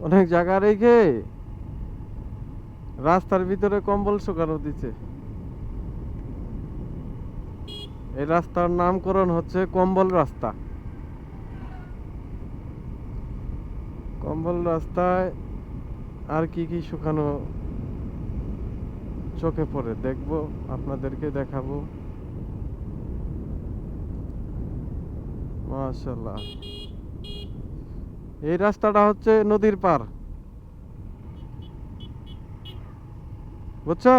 অনেক জায়গা রেখে রাস্তার ভিতরে কম্বল শুকানো দিচ্ছে। এই রাস্তার নামকরণ হচ্ছে কম্বল রাস্তা। কম্বল রাস্তায় আর কি কি শুকানো চোখে পড়ে দেখবো, আপনাদেরকে দেখাবো। মাশাআল্লাহ, এই রাস্তাটা হচ্ছে নদীর পার, বুঝছো?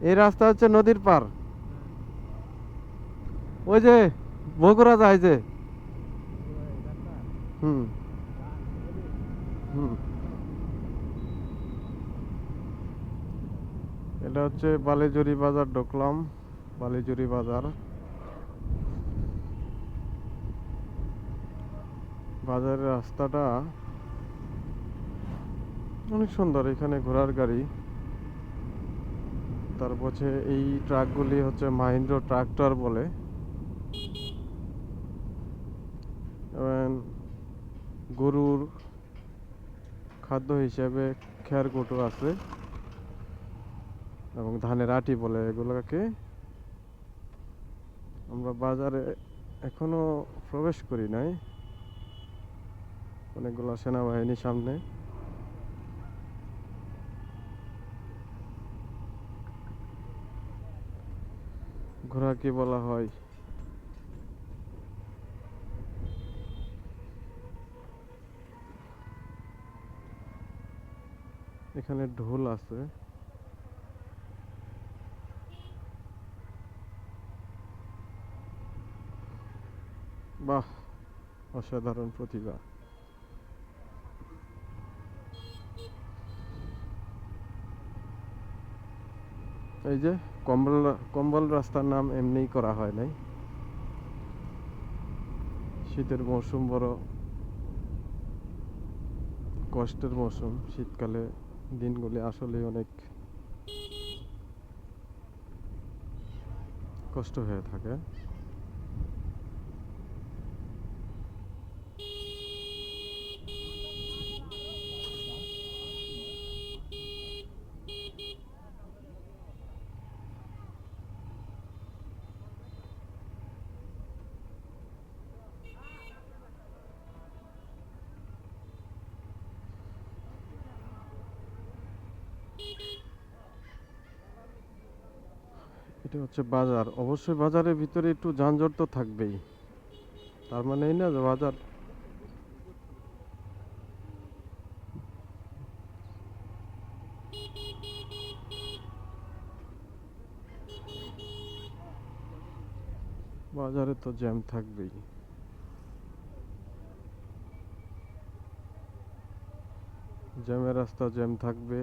এই রাস্তা হচ্ছে নদীর পার। ওই যে বগুড়া যায় যে। হুম হুম। এটা হচ্ছে বালিজুরি বাজার, ঢুকলাম বালিজুরি বাজার। বাজারের রাস্তাটা অনেক সুন্দর, এখানে ঘোড়ার গাড়ি। তারপরে এই ট্রাকগুলি হচ্ছে মাহিন্দ্র ট্রাক্টর বলে। এবং গরুর খাদ্য হিসেবে খেরকুটো আছে, এবং ধানের আটি বলে এগুলোকে। আমরা বাজারে এখনো প্রবেশ করি নাই, অনেকগুলো সেনাবাহিনী সামনে। ঘোড়া কি বলা হয়, এখানে ঢোল আছে। বাহ, অসাধারণ প্রতিভা। এই যে কম্বল, কম্বল রাস্তার নাম এমনিই করা হয় নাই। শীতের মৌসুম বড় কষ্টের মৌসুম। শীতকালে দিনগুলি আসলে অনেক কষ্ট হয়ে থাকে। এটা হচ্ছে বাজার। অবশ্যই বাজারের ভিতরে একটু যানজট তো থাকবেই, তার মানে এই না যে বাজার। বাজারে তো জ্যাম থাকবেই, জ্যামের রাস্তা জ্যাম থাকবে।